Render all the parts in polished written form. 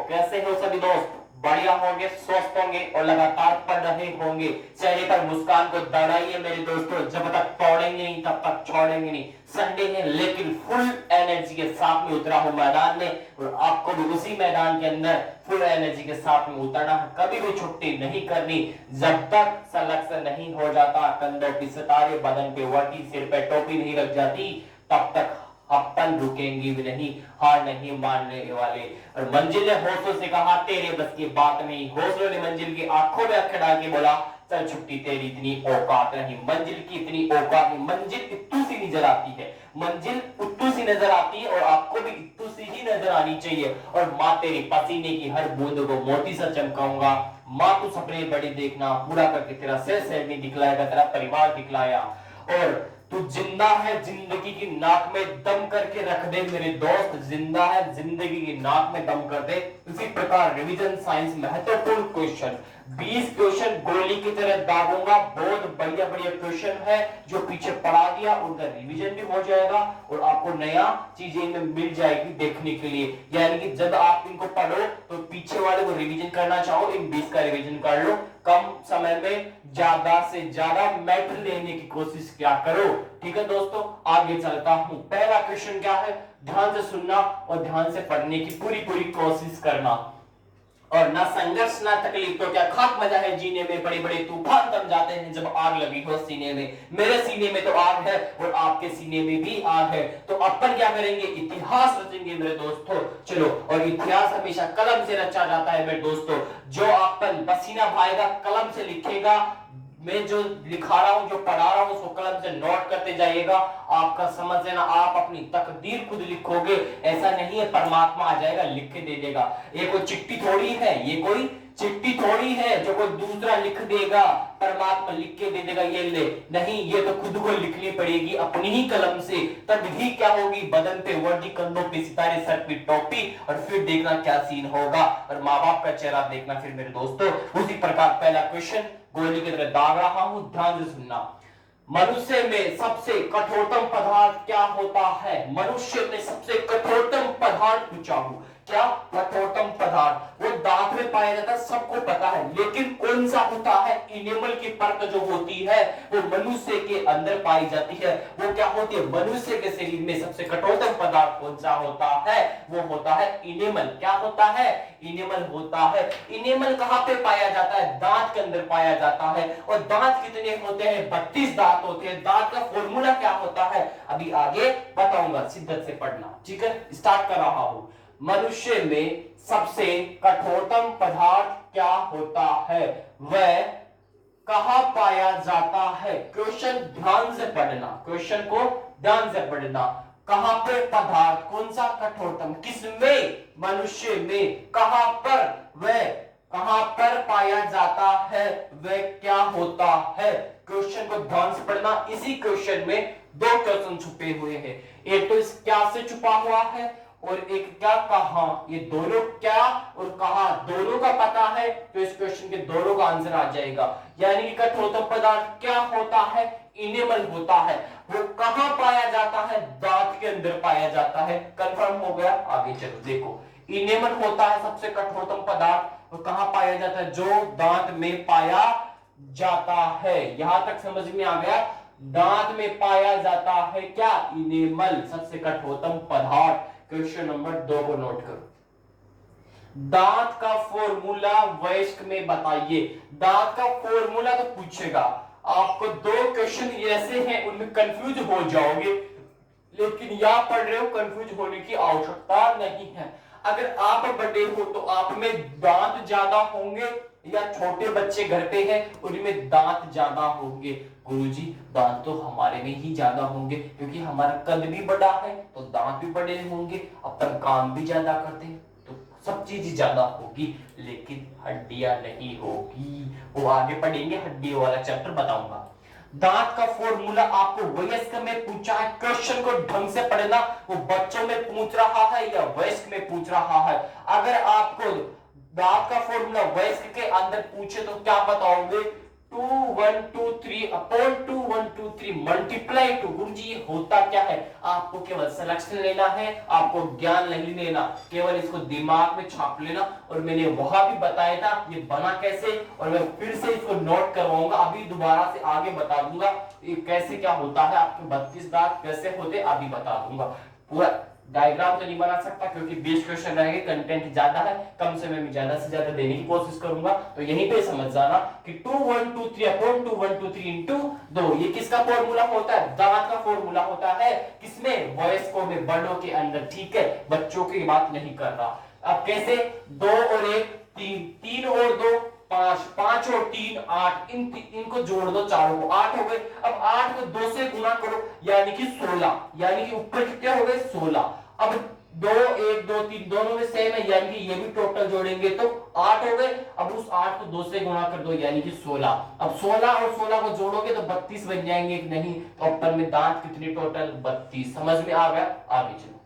कैसे हो सभी दोस्त? बढ़िया होंगे, स्वस्थ होंगे और लगातार पढ़ रहे होंगे। चेहरे पर मुस्कान को दौड़ाइए मेरे दोस्तों, जब तक तोड़ेंगे नहीं तब तक छोड़ेंगे नहीं। संडे है लेकिन फुल एनर्जी के साथ में उतरा हूं मैदान में, और आपको भी उसी मैदान के अंदर फुल एनर्जी के साथ में उतरना है। कभी भी छुट्टी नहीं करनी जब तक सिलेक्शन नहीं हो जाता, कंधों पे सितारे, बदन पे वर्दी, सिर पे टोपी नहीं लग जाती, तब तक अपन रुकेंगे भी नहीं, हार नहीं मानने वाले। और मंजिल ने हौसलों से कहा तेरे बस की बात नहीं। हौसलों ने मंजिल की आंखों में आंखें डाल के बोला चल छुट्टी तेरी इतनी औकात नहीं। मंजिल की इतनी औकात नहीं। मंजिल इत्तू सी नजर आती है, मंजिल उत्तू सी नजर आती है, और आपको भी इत्तू सी ही नजर आनी चाहिए। और माँ तेरे पसीने की हर बूंद को मोती सा चमकाऊंगा। माँ तू सपने बड़ी देखना, पूरा करके तेरा सिर नहीं दिखलाएगा, तेरा परिवार दिखलाया। और तू जिंदा है, जिंदगी की नाक में दम करके रख दे मेरे दोस्त। जिंदा है, जिंदगी की नाक में दम कर दे। इसी प्रकार रिवीजन साइंस महत्वपूर्ण क्वेश्चन 20 क्वेश्चन गोली की तरह दागूंगा। बहुत बढ़िया बढ़िया क्वेश्चन है जो पीछे पढ़ा दिया उनका रिवीजन भी हो जाएगा, और आपको नया चीजें इनमें मिल जाएगी देखने के लिए। यानी कि जब आप इनको पढ़ो तो पीछे वाले को रिवीजन करना चाहो, इन 20 का रिवीजन कर लो। कम समय में ज्यादा से ज्यादा मैटर लेने की कोशिश क्या करो। ठीक है दोस्तों, आगे चलता हूं। पहला क्वेश्चन क्या है, ध्यान से सुनना और ध्यान से पढ़ने की पूरी पूरी कोशिश करना। और ना संघर्ष ना तकलीफ तो क्या खाक मजा है जीने में। बड़े बड़े तूफान तब जाते हैं जब आग लगी हो सीने में। मेरे सीने में तो आग है और आपके सीने में भी आग है। तो अपन क्या करेंगे, इतिहास रचेंगे मेरे दोस्तों। चलो, और इतिहास हमेशा कलम से रचा जाता है मेरे दोस्तों। जो अपन पसीना बहाएगा कलम से लिखेगा। मैं जो लिखा रहा हूं, जो पढ़ा रहा हूं, उसको कलम से नोट करते जाइएगा। आपका समझ लेना, आप अपनी तकदीर खुद लिखोगे। ऐसा नहीं है परमात्मा आ जाएगा लिख के दे देगा। ये कोई चिट्ठी थोड़ी है, ये कोई चिट्ठी थोड़ी है जो कोई दूसरा लिख देगा, परमात्मा लिख के दे देगा ये ले। नहीं, ये तो खुद को लिखनी पड़ेगी अपनी ही कलम से। तब भी क्या होगी, बदन पे वर्दी, कंधों पे सितारे, सर पे टोपी, और फिर देखना क्या सीन होगा, और माँ बाप का चेहरा देखना फिर मेरे दोस्तों। उसी प्रकार पहला क्वेश्चन गोली की तरह दाग रहा हूं, ध्यान से सुनना। मनुष्य में सबसे कठोरतम पदार्थ क्या होता है? मनुष्य में सबसे कठोरतम पदार्थ पूछा हूं। क्या कठोरतम पदार्थ? वो दांत में पाया जाता है, सबको पता है, लेकिन कौन सा होता है? इनेमल की परत जो होती है वो मनुष्य के अंदर पाई जाती है। वो क्या होती है? मनुष्य के शरीर में सबसे कठोरतम पदार्थ कौन सा होता है? वो होता है इनेमल। क्या होता है? इनेमल होता है। इनेमल कहां पे पाया जाता है? दांत के अंदर पाया जाता है। और दांत कितने होते हैं? 32 दांत होते हैं। दांत का फॉर्मूला क्या होता है अभी आगे बताऊंगा, शिद्दत से पढ़ना। ठीक है, स्टार्ट कर रहा हूं। मनुष्य में सबसे कठोरतम पदार्थ क्या होता है? वह कहां पाया जाता है? क्वेश्चन ध्यान से पढ़ना, क्वेश्चन को ध्यान से पढ़ना। कहां पे पदार्थ, कौन सा कठोरतम, किसमें? मनुष्य में। कहां पर? वह कहां पर पाया जाता है? वह क्या होता है? क्वेश्चन को ध्यान से पढ़ना। इसी क्वेश्चन में दो क्वेश्चन छुपे हुए हैं। एक तो इस क्या से छुपा हुआ है, और एक क्या कहां। ये दोनों क्या और कहां दोनों का पता है तो इस क्वेश्चन के दोनों का आंसर आ जाएगा। यानी कि कठोरतम पदार्थ क्या होता है? इनेमल होता है। वो कहां पाया जाता है? दांत के अंदर पाया जाता है। कंफर्म हो गया? आगे चलो देखो, इनेमल होता है सबसे कठोरतम पदार्थ, और कहां पाया जाता है? जो दांत में पाया जाता है। यहां तक समझ में आ गया? दांत में पाया जाता है क्या? इनेमल सबसे कठोरतम पदार्थ। क्वेश्चन नंबर 2 को नोट करो। दांत का फॉर्मूला वयस्क में बताइए। दांत का फॉर्मूला तो पूछेगा आपको। दो क्वेश्चन ऐसे हैं उनमें कंफ्यूज हो जाओगे, लेकिन यहां पढ़ रहे हो, कंफ्यूज होने की आवश्यकता नहीं है। अगर आप बड़े हो तो आप में दांत ज्यादा होंगे, या छोटे बच्चे घर पे हैं उनमें दांत ज्यादा होंगे। गुरुजी दांत तो हमारे में ही ज्यादा होंगे, क्योंकि हमारा कद भी बड़ा है तो दांत भी बड़े होंगे, अपन काम भी ज्यादा करते हैं तो सब चीज ज्यादा होगी, लेकिन हड्डियां नहीं होगी। वो आगे पढ़ेंगे, हड्डियों वाला चैप्टर बताऊंगा। दांत का फॉर्मूला आपको वयस्क में पूछा है। क्वेश्चन को ढंग से पढ़ना, वो बच्चों में पूछ रहा है या वयस्क में पूछ रहा है। अगर आपको दांत का फॉर्मूला वयस्क के अंदर पूछे तो क्या बताओगे? 2123 अपॉन 2123 मल्टीप्लाई टू। गुरु जी ये होता क्या है? आपको केवल सिलेक्शन लेना है, आपको ज्ञान नहीं लेना, केवल इसको दिमाग में छाप लेना। और मैंने वहां भी बताया था ये बना कैसे, और मैं फिर से इसको नोट करवाऊंगा, अभी दोबारा से आगे बता दूंगा ये कैसे क्या होता है, आपके 32 दांत कैसे होते अभी बता दूंगा। पूरा डायग्राम तो नहीं बना सकता क्योंकि 20 क्वेश्चन रहेंगे, कंटेंट ज्यादा है, कम समय में ज्यादा से ज्यादा देने की कोशिश करूंगा। तो यहीं पे समझ जाना कि 2123 अपॉन 2123 इंटू 2 ये किसका फॉर्मूला होता है? दांत का फॉर्मूला होता है। किसमें? वयस्कों में, बड़ों के अंदर। ठीक है, बच्चों की बात नहीं कर रहा। अब कैसे? 2 और 1 3, 3 और 2 5, 5 और 3 8, इनको जोड़ दो, चारों को 8 हो गए। अब 8 को 2 से गुना करो यानी कि 16, यानी कि ऊपर कितने हो गए? 16। अब 2 1 2 3 दोनों में सेम है यानी कि ये भी टोटल जोड़ेंगे तो 8 हो गए। अब उस 8 को 2 से गुणा कर दो यानी कि 16। अब 16 और 16 को जोड़ोगे तो 32 बन जाएंगे कि नहीं? तो ऊपर में दांत कितने टोटल? 32। समझ में आ गया? आगे चलो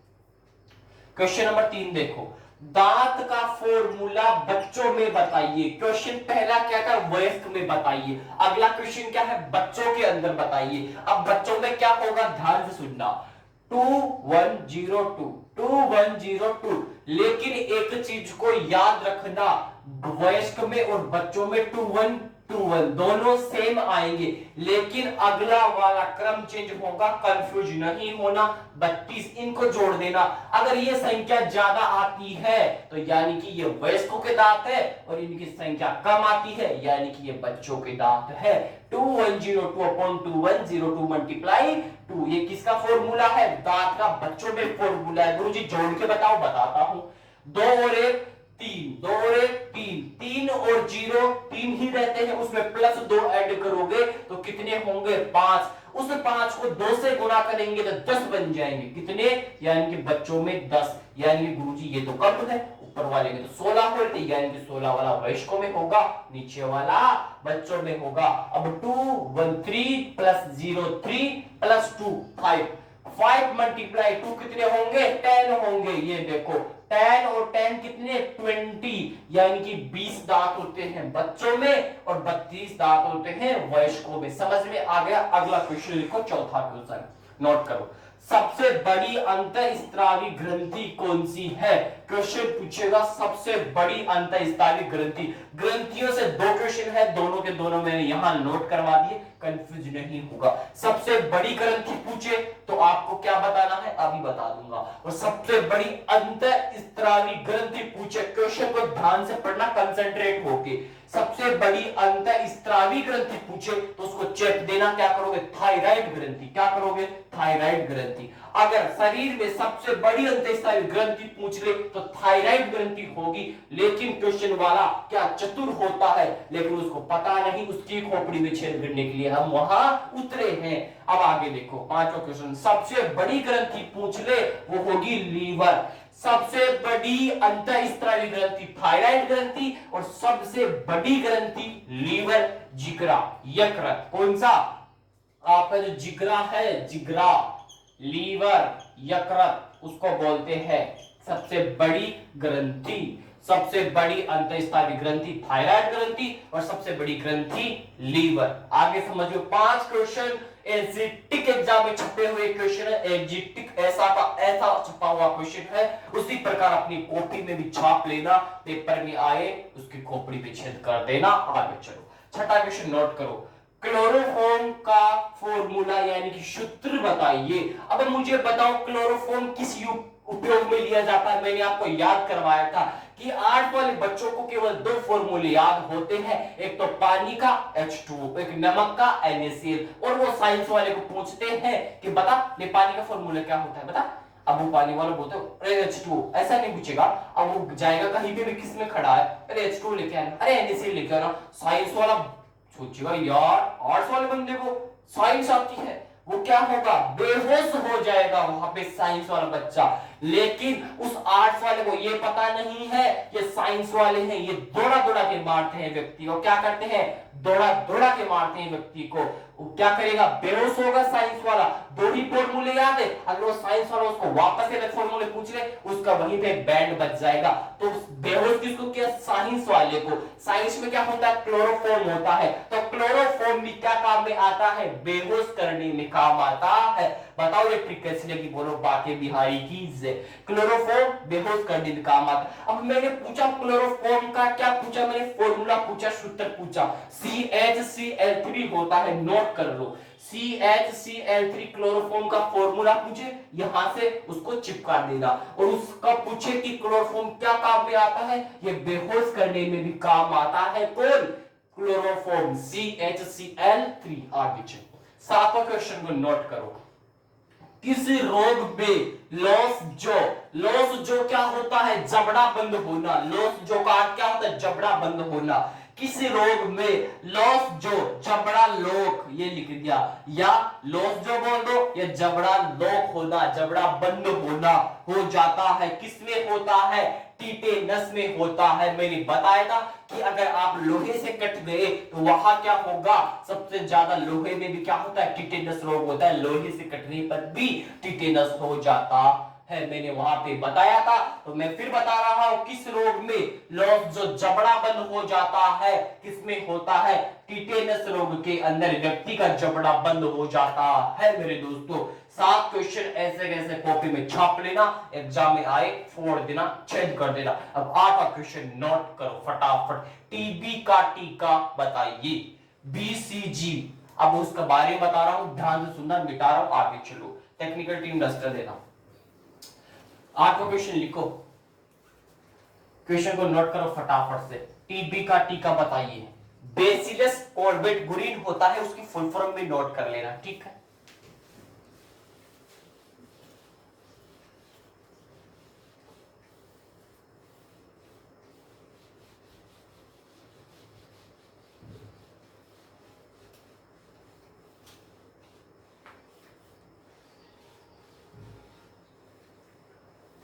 क्वेश्चन नंबर 3 देखो। दांत का फॉर्मूला बच्चों में बताइए। क्वेश्चन पहला क्या था? वयस्क में बताइए। अगला क्वेश्चन क्या है? बच्चों के अंदर बताइए। अब बच्चों में क्या होगा? ध्यान से सुनना। 2102 2102, लेकिन एक चीज को याद रखना, वयस्क में और बच्चों में 2121 दोनों सेम आएंगे, लेकिन अगला वाला क्रम चेंज होगा। कंफ्यूज नहीं होना। 32 इनको जोड़ देना। अगर ये संख्या ज्यादा आती है तो यानी कि ये वयस्कों के दांत है, और इनकी संख्या कम आती है यानी कि ये बच्चों के दांत है। 2102 अपॉन 2102 मल्टीप्लाई 2 ये किसका फॉर्मूला है? दांत का। बच्चों में फॉर्मूला है। गुरुजी जोड़ के बताओ। बताता हूं। 2 और 1 3, 2 और 1 3, 3 और 0 3 ही रहते हैं, उसमें प्लस 2 ऐड करोगे तो कितने होंगे? 5। उस 5 को 2 से गुणा करेंगे तो 10 बन जाएंगे। कितने? यानी कि बच्चों में 10। यानी कि गुरुजी ये तो कम है, ऊपर वाले में तो 16 होते, यानी कि 16 वाला वयस्कों में होगा, नीचे वाला बच्चों में होगा। अब 213 प्लस 03 प्लस 2 5, 5 मल्टीप्लाई 2 कितने होंगे? 10 होंगे। ये देखो 10 और 10 कितने? 20, यानी कि 20 दांत होते हैं बच्चों में और 32 दांत होते हैं वयस्कों में। समझ में आ गया? अगला क्वेश्चन लिखो, चौथा क्वेश्चन नोट करो। सबसे बड़ी अंतःस्त्रावी ग्रंथि कौन सी है? क्वेश्चन पूछेगा सबसे बड़ी अंतःस्त्रावी ग्रंथि। ग्रंथियों से 2 क्वेश्चन है, दोनों के दोनों मैंने यहां नोट करवा दिए, कंफ्यूज नहीं होगा। सबसे बड़ी ग्रंथि पूछे तो आपको क्या बताना है अभी बता दूंगा, और सबसे बड़ी अंतःस्त्रावी ग्रंथि पूछे, क्वेश्चन को ध्यान से पढ़ना, कंसंट्रेट होके। सबसे बड़ी अंतःस्त्रावी ग्रंथि पूछे तो उसको चेक देना, क्या करोगे? थायराइड ग्रंथि। क्या करोगे? थायराइड ग्रंथि। अगर शरीर में सबसे बड़ी अंतःस्त्रावी ग्रंथि पूछ ले तो थायराइड ग्रंथि होगी, लेकिन क्वेश्चन वाला क्या चतुर होता है, लेकिन उसको पता नहीं, उसकी खोपड़ी में छेद करने के लिए हम वहां उतरे हैं। अब आगे देखो, पांचवा क्वेश्चन। सबसे बड़ी ग्रंथि पूछ ले वो होगी लीवर। सबसे बड़ी अंतःस्त्रावी ग्रंथि थायराइड ग्रंथि, और सबसे बड़ी ग्रंथि लीवर, जिगरा, यकृत। कौन सा? आपका जो जिगरा है, जिगरा, लीवर, यकृत, उसको बोलते हैं सबसे बड़ी ग्रंथि। सबसे बड़ी अंतःस्त्रावी ग्रंथि थायराइड ग्रंथि, और सबसे बड़ी ग्रंथि लीवर। आगे समझो, 5 क्वेश्चन एग्जिटिक एग्जाम में छपे हुए क्वेश्चन है। एग्जिटिक ऐसा का ऐसा छपा हुआ क्वेश्चन है, उसी प्रकार अपनी कॉपी में भी छाप लेना, पेपर में आए उसकी खोपड़ी पे छेद कर देना। आगे चलो, छठा क्वेश्चन नोट करो। क्लोरोफॉर्म का फॉर्मूला यानी कि सूत्र बताइए। अब मुझे बताओ क्लोरोफॉर्म किस उपयोग में लिया जाता है? मैंने आपको याद करवाया था कि 8 वाले बच्चों को केवल 2 फॉर्मूले याद होते हैं, एक तो पानी का H2O, एक नमक का NaCl। और वो साइंस वाले को पूछते हैं कि बता ये पानी का फॉर्मूला क्या होता है, बता। अब वो पानी वाला बोलते अरे H2O, ऐसा नहीं पूछेगा। अब वो जाएगा कहीं पे भी, किस में खड़ा है, अरे H2O लेके आना, अरे NaCl लेके आना। साइंस वाला सोचेगा यार आर्ट्स वाले बंदे को साइंस आती है, वो क्या होगा? बेहोश हो जाएगा वहां पे साइंस वाला बच्चा। लेकिन उस आर्ट्स वाले को ये पता नहीं है ये साइंस वाले हैं, ये दौड़ा दौड़ा के मारते हैं व्यक्ति को। क्या करते हैं? दौड़ा दौड़ा के मारते हैं व्यक्ति को। वो क्या करेगा? बेहोश होगा साइंस वाला। दो ही फॉर्मूले याद है, अगर वो साइंस वाला उसको वापस से फॉर्मूले पूछ ले, उसका वहीं पे बैंड बच जाएगा। तो बेहोश किसको किया? साइंस वाले को। साइंस में क्या होता है? क्लोरोफॉर्म होता है। तो क्लोरोफॉर्म भी क्या काम में आता है? बेहोश करने में काम आता है। बताओ ये ट्रिक कैसी लगी? बोलो बाकी बिहारी की जय। क्लोरोफॉर्म बेहोश करने में काम आता है। अब मैंने पूछा क्लोरोफॉर्म का क्या पूछा? मैंने फॉर्मूला पूछा, सूत्र पूछा। CHCl3 होता है, नोट कर लो। CHCl3 क्लोरोफॉर्म का फॉर्मूला पूछे, यहां से उसको चिपका देना। और उसका पूछे कि क्लोरोफॉर्म क्या काम में आता है? ये बेहोश करने में भी काम आता है। कौन? Chloroform, CHCl3। आगे चलो, सातवां क्वेश्चन को नोट करो। किस रोग में लॉस जो क्या होता है? जबड़ा बंद होना। लॉस जो का क्या होता है? जबड़ा बंद होना। किस रोग में लॉस जो जबड़ा लोक, ये लिख दिया, या लॉस जो बोल दो, या जबड़ा लोक होना, जबड़ा बंद होना हो जाता है। किसमें होता है? टिटेनस में होता है। मैंने बताया था कि अगर आप लोहे से कट गए तो वहां क्या होगा? सबसे ज्यादा लोहे में भी क्या होता है? टिटेनस रोग होता है। लोहे से कटने पर भी टिटेनस हो जाता है, मैंने वहां पे बताया था। तो मैं फिर बता रहा हूं, किस रोग में लॉस जो जबड़ा बंद हो जाता है, किसमें होता है? टिटेनस रोग के अंदर व्यक्ति का जबड़ा बंद हो जाता है। मेरे दोस्तों 7 क्वेश्चन ऐसे कैसे कॉपी में छाप लेना, एग्जाम में आए फोड़ देना, चेंज कर देना। अब 8वां क्वेश्चन नोट करो फटाफट। टीबी का टीका बताइए। BCG, अब उसके बारे में बता रहा हूं, ध्यान से सुनना, मिटा रहा हूं, आगे चलो। टेक्निकल टीम डस्टर देना। 8वां क्वेश्चन लिखो, क्वेश्चन को नोट करो फटाफट से। टीबी का टीका बताइए। बेसिलस कॉर्बेट गुरिन होता है, उसकी फुल फॉर्म भी नोट कर लेना, ठीक है?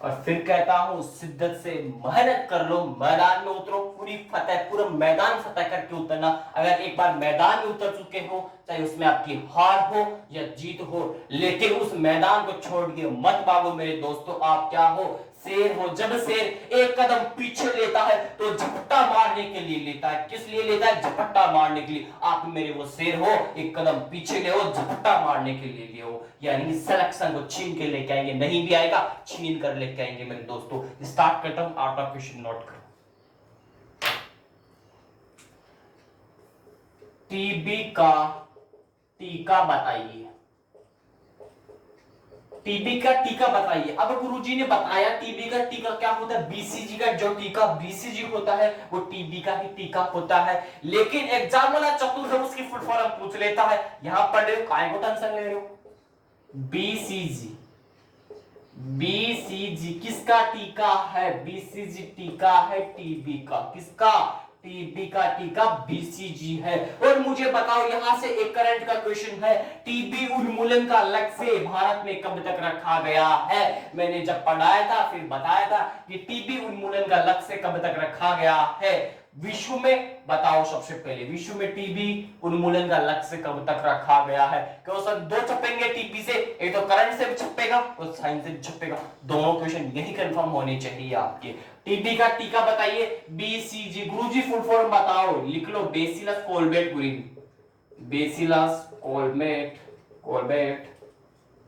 और फिर कहता हूं शिद्दत से मेहनत कर लो, मैदान में उतरो, पूरी फतेह, पूरा मैदान फतेह करके उतरना। अगर एक बार मैदान में उतर चुके हो, चाहे उसमें आपकी हार हो या जीत हो, लेकिन उस मैदान को छोड़ के मत भागो मेरे दोस्तों। आप क्या हो? शेर हो। जब शेर एक कदम पीछे लेता है तो झपट्टा मारने के लिए लेता है। किस लिए लेता है? झपट्टा मारने के लिए। आप मेरे वो शेर हो, एक कदम पीछे ले हो, झपट्टा मारने के लिए ले हो, यानी सिलेक्शन को छीन के लेके आएंगे। नहीं भी आएगा, छीन कर लेके आएंगे मेरे दोस्तों। स्टार्ट करता हूं, आउट ऑफ क्वेश्चन नोट करो। टीबी का टीका बताइए। टीबी का टीका बताइए। अब गुरुजी ने बताया टीबी का टीका क्या होता है? बीसीजी का जो टीका बीसीजी होता है वो टीबी का ही टीका होता है। लेकिन एग्जाम वाला चतुर है, उसकी फुल फॉर्म पूछ लेता है। यहां पढ़ रहे हो, काय को टेंशन ले रहे हो? बीसीजी, बीसीजी किसका टीका है? बीसीजी टीका है टीबी का। किसका? टीबी का टीका बीसीजी है। और मुझे बताओ, यहां से एक करंट का क्वेश्चन है, टीबी उन्मूलन का लक्ष्य भारत में कब तक रखा गया है? मैंने जब पढ़ाया था फिर बताया था कि टीबी उन्मूलन का लक्ष्य कब तक रखा गया है विश्व में। बताओ सबसे पहले, विश्व में टीबी उन्मूलन का लक्ष्य कब तक रखा गया है? क्वेश्चन दो छपेंगे टीबी से, एक तो करंट से भी छपेगा और साइंस से भी छपेगा। दोनों क्वेश्चन यही कंफर्म होने चाहिए आपके। टीबी का टीका बताइए। बीसीजी, गुरुजी फुल फॉर्म बताओ, लिख लो। Bacillus Calmette Guerin, bacillus Calmette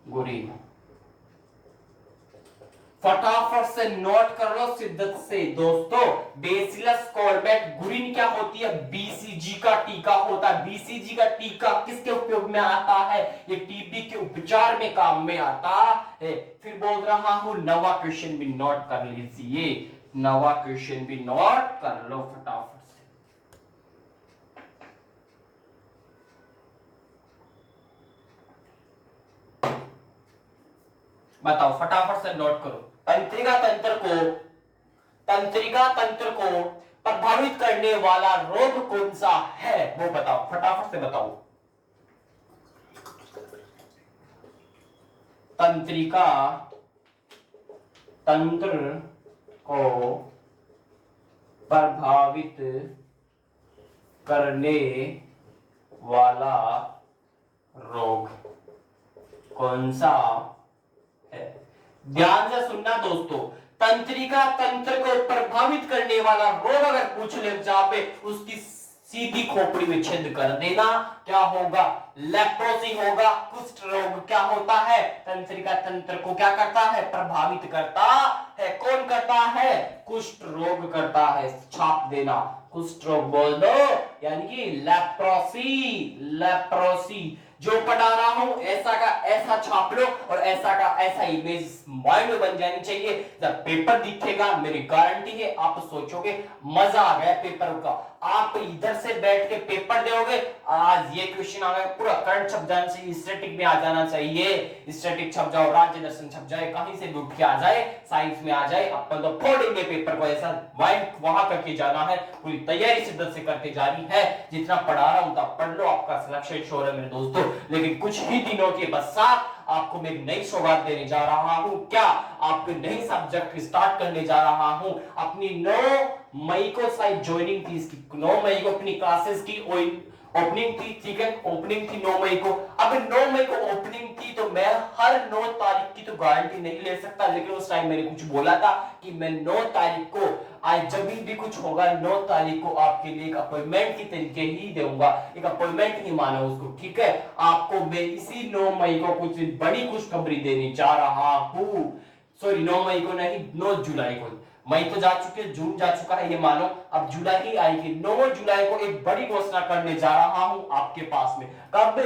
Guerin. फटाफट से नोट कर लो शिद्दत से दोस्तों। बेसिलस कोलबेट गुरिन क्या होती है? बीसीजी का टीका होता है। बीसीजी का टीका किसके उपयोग में आता है? ये टीबी के उपचार में काम में आता है। फिर बोल रहा हूं, नवा क्वेश्चन भी नोट कर लीजिए। नवा क्वेश्चन भी नोट कर लो फटाफट से। बताओ फटाफट से नोट करो। तंत्रिका तंत्र को प्रभावित करने वाला रोग कौन सा है? वो बताओ, फटाफट से बताओ। तंत्रिका तंत्र को प्रभावित करने वाला रोग कौन सा है? ध्यान से सुनना दोस्तों, तंत्रिका तंत्र को प्रभावित करने वाला रोग अगर पूछ ले जहां पे उसकी सीधी खोपड़ी में छेद कर देना, क्या होगा? लेप्रोसी होगा, कुष्ठ रोग। क्या होता है? तंत्रिका तंत्र को क्या करता है? प्रभावित करता है। कौन करता है? कुष्ठ रोग करता है। छाप देना, कुष्ठ रोग बोल दो, यानी कि लेप्रोसी। लेप्रोसी जो पढ़ा रहा हूं ऐसा का ऐसा छाप लो और ऐसा का ऐसा इमेज माइंड में बन जानी चाहिए। जब पेपर दिखेगा, मेरी गारंटी है आप सोचोगे मजा आ गया पेपर का। आप इधर से बैठ के पेपर दोगे, आज ये क्वेश्चन आ गया, पूरा करंट छप जाना चाहिए, स्टैटिक में आ जाना चाहिए, स्टैटिक छप जाओ, राज्य दर्शन छप जाए, कहीं से भी उठ के आ जाए, साइंस में आ जाए, अपन तो फोड़ेंगे पेपर को। ऐसा माइंड वहां करके जाना है, पूरी तैयारी शिद्दत से करके जानी है। जितना पढ़ा रहा हूं उतना पढ़ लो, आपका सिलेक्शन श्योर है मेरे दोस्तों। लेकिन कुछ ही दिनों के पश्चात आपको मैं एक नई सौगात देने जा रहा हूं। क्या? आपको नई सब्जेक्ट स्टार्ट करने जा रहा हूं। अपनी 9 मई को शायद ज्वाइनिंग थी इसकी, 9 मई को अपनी क्लासेस की ओपनिंग थी, ठीक है, ओपनिंग थी 9 मई को। अब 9 मई को ओपनिंग थी तो मैं हर 9 तारीख की तो गारंटी नहीं ले सकता, लेकिन उस टाइम मैंने कुछ बोला था कि मैं 9 तारीख को आज जब भी कुछ होगा 9 तारीख को आपके लिए एक अपॉइंटमेंट की तरीके ही दूंगा, एक अपॉइंटमेंट ही मानो उसको, ठीक है। आपको मैं इसी 9 मई को कुछ बड़ी खुशखबरी देने जा रहा हूं। सॉरी 9 मई को नहीं, 9 जुलाई को। मई तो जा चुके, जून जा चुका है ये मानो, अब जुलाई ही आएगी। 9 जुलाई को एक बड़ी घोषणा करने जा रहा हूं आपके पास में। कब?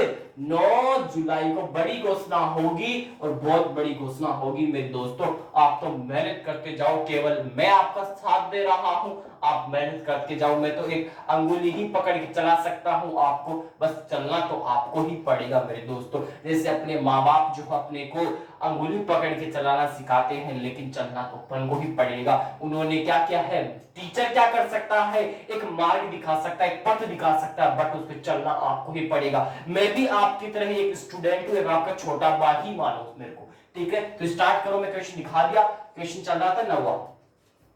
9 जुलाई को बड़ी घोषणा होगी और बहुत बड़ी घोषणा होगी मेरे दोस्तों। आप तो मेहनत करके जाओ, केवल मैं आपका साथ दे रहा हूं, आप मेहनत करके जाओ। मैं तो एक अंगुली ही पकड़ के चला सकता हूं आपको, बस चलना तो आपको ही पड़ेगा मेरे दोस्तों। जैसे अपने माँ बाप जो अपने को अंगुली पकड़ के चलाना सिखाते हैं, लेकिन चलना तो अपन को ही पड़ेगा। उन्होंने क्या किया है? टीचर क्या कर सकता है? एक मार्ग दिखा सकता है, एक पथ दिखा सकता है, बट उस पर चलना आपको ही पड़ेगा। मैं भी आपकी तरह एक स्टूडेंट हूं, आपका छोटा भाई मानो मेरे को, ठीक है। तो स्टार्ट करो, मैं क्वेश्चन दिखा दिया। क्वेश्चन चल रहा था 9वां,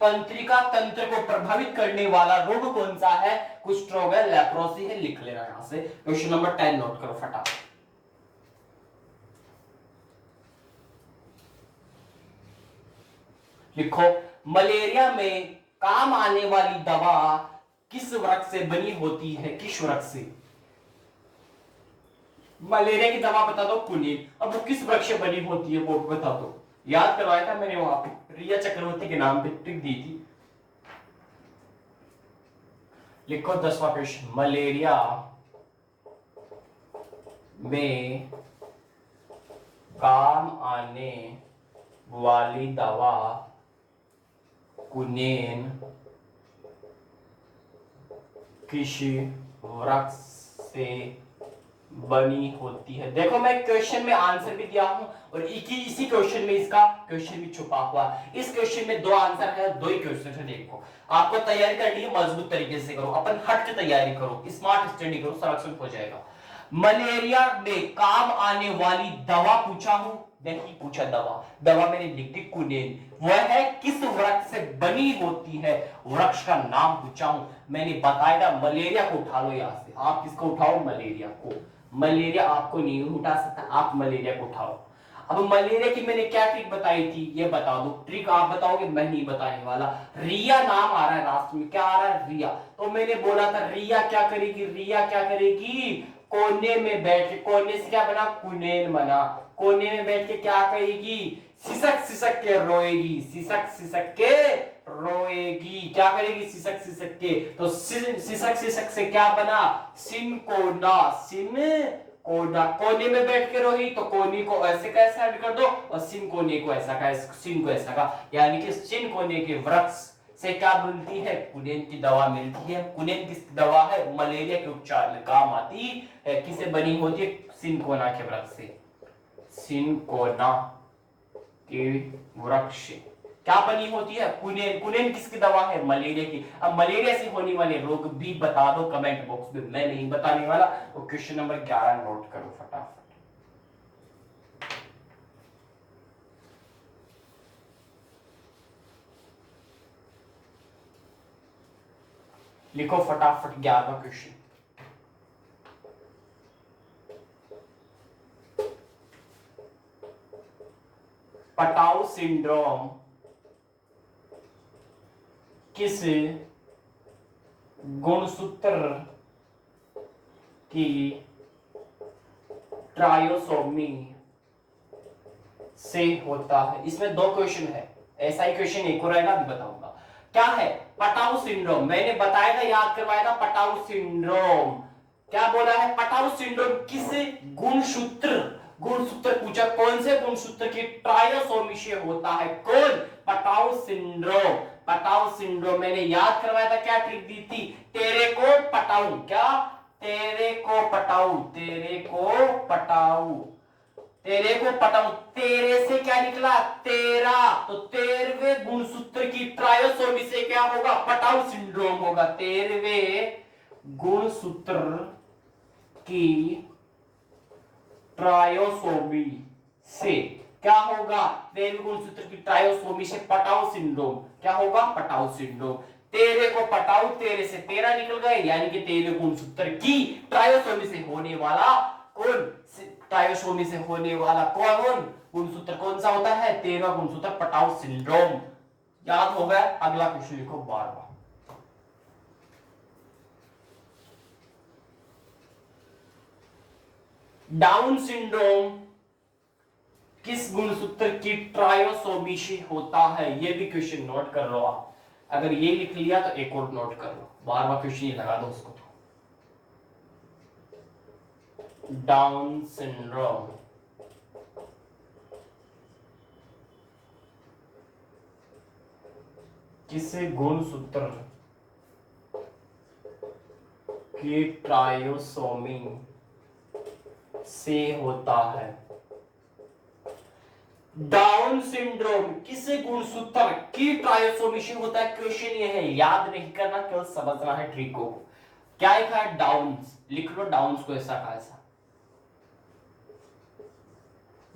तंत्रिका तंत्र को प्रभावित करने वाला रोग कौन सा है? कुष्ठ रोग है, लेप्रोसी है, लिख लेना यहां से। क्वेश्चन नंबर 10 नोट करो फटाफट। लिखो, मलेरिया में काम आने वाली दवा किस वृक्ष से बनी होती है? किस वृक्ष से? मलेरिया की दवा बता दो, कुनीन। अब वो किस वृक्ष से बनी होती है वो बता दो। याद करवाया था मैंने वहां पे, रिया चक्रवर्ती के नाम पे ट्रिक दी थी। लिखो 10वां क्वेश्चन, मलेरिया में काम आने वाली दवा कुनेन किस वृक्ष से बनी होती है? देखो मैं क्वेश्चन में आंसर भी दिया हूं और इसी क्वेश्चन में इसका क्वेश्चन भी छुपा हुआ। इस क्वेश्चन में 2 आंसर है, 2 ही क्वेश्चन है। देखो आपको तैयारी करनी है, मजबूत तरीके से करो, अपन हट के तैयारी करो, स्मार्ट स्टडी करो, सिलेक्शन हो जाएगा। मलेरिया में काम आने वाली दवा पूछा हूं, नहीं पूछा दवा, दवा मैंने लिख दी कुनेन। वह है किस वृक्ष से बनी होती है, वृक्ष का नाम पूछा हूं। मैंने बताया था मलेरिया को उठा लो यहां से, आप किसको उठाओ? मलेरिया को। मलेरिया आपको नहीं उठा सकता, आप मलेरिया को उठाओ। अब मलेरिया की मैंने क्या ट्रिक बताई थी ये बता दो। ट्रिक आप बताओगे, मैं नहीं बताने वाला। रिया नाम आ रहा है लास्ट में, क्या आ रहा है? रिया। तो मैंने बोला था रिया क्या करेगी? रिया क्या करेगी? कोने में बैठ के, कोने से क्या बना? कुनेन बना। कोने में बैठ के क्या करेगी? सिसक सिसक के रोएगी, सिसक सिसक के रोएगी। क्या करेगी? सिसक सिसक के। तो सिसक सिसक से क्या बना? सिन कोना, सिन कोना। कोने में बैठ के रोई तो कोनी को ऐसे कैसे ऐड कर दो और सिन कोने को ऐसा का, सिन को ऐसा का, यानी कि सिन कोने के वृक्ष से क्या मिलती है? कुनेन की दवा मिलती है। कुनेन किस दवा है? मलेरिया के उपचार में काम आती है। किसे बनी होती है? सिनकोना के वृक्ष से। सिनकोना के वृक्ष क्या बनी होती है? कुनेन। कुनेन किसकी दवा है? मलेरिया की। अब मलेरिया से होने वाले रोग भी बता दो कमेंट बॉक्स में, मैं नहीं बताने वाला। तो क्वेश्चन नंबर 11 नोट करो फटाफट। लिखो फटाफट 11वां क्वेश्चन। पटाउ सिंड्रोम किस गुणसूत्र की ट्रायोसोमी से होता है? इसमें दो क्वेश्चन है, ऐसा ही क्वेश्चन एक और रहेगा, अभी बताऊंगा। क्या है पटाउ सिंड्रोम? मैंने बताया था, याद करवाया था, पटाउ सिंड्रोम क्या बोला है? पटाउ सिंड्रोम किस गुणसूत्र, गुणसूत्र पूछा, कौन से गुणसूत्र की ट्रायोसोमी से होता है? कौन? Patau syndrome. पटाउ सिंड्रोम मैंने याद करवाया था, क्या ट्रिक दी थी? तेरे को पटाऊ, क्या? तेरे को पटाऊ, तेरे को पटाऊ, तेरे को पटाऊ, तेरे से क्या निकला? तेरा, तो 13वें गुणसूत्र की ट्रायोसोमी से क्या होगा? पटाउ सिंड्रोम होगा। 13वें गुणसूत्र की ट्रायोसोमी से क्या होगा? 13वें गुणसूत्र की ट्रायोसोमी से पटाउ सिंड्रोम क्या होगा? Patau syndrome. तेरे को पटाऊ, तेरे से तेरा निकल गए, यानी कि 13वें गुणसूत्र की ट्रायोसोमी से होने वाला कौन? ट्रायोसोमी से होने वाला कौन गुणसूत्र कौन सा होता है? 13वां गुणसूत्र पटाउ सिंड्रोम। याद हो गया? अगला क्वेश्चन लिखो 12वां। डाउन सिंड्रोम किस गुणसूत्र की ट्रायोसोमी से होता है? ये भी क्वेश्चन नोट कर लो आप। अगर ये लिख लिया तो एक और नोट कर लो, 12वां क्वेश्चन ये लगा दो उसको। तो डाउन सिंड्रोम किस गुणसूत्र की ट्रायोसोमी से होता है? डाउन सिंड्रोम किस गुणसूत्र की ट्रायोसोमी से होता है? क्वेश्चन ये है, याद नहीं करना, केवल समझना है ट्रिक को। क्या लिखा है? डाउन्स, लिख लो डाउन्स को ऐसा का ऐसा।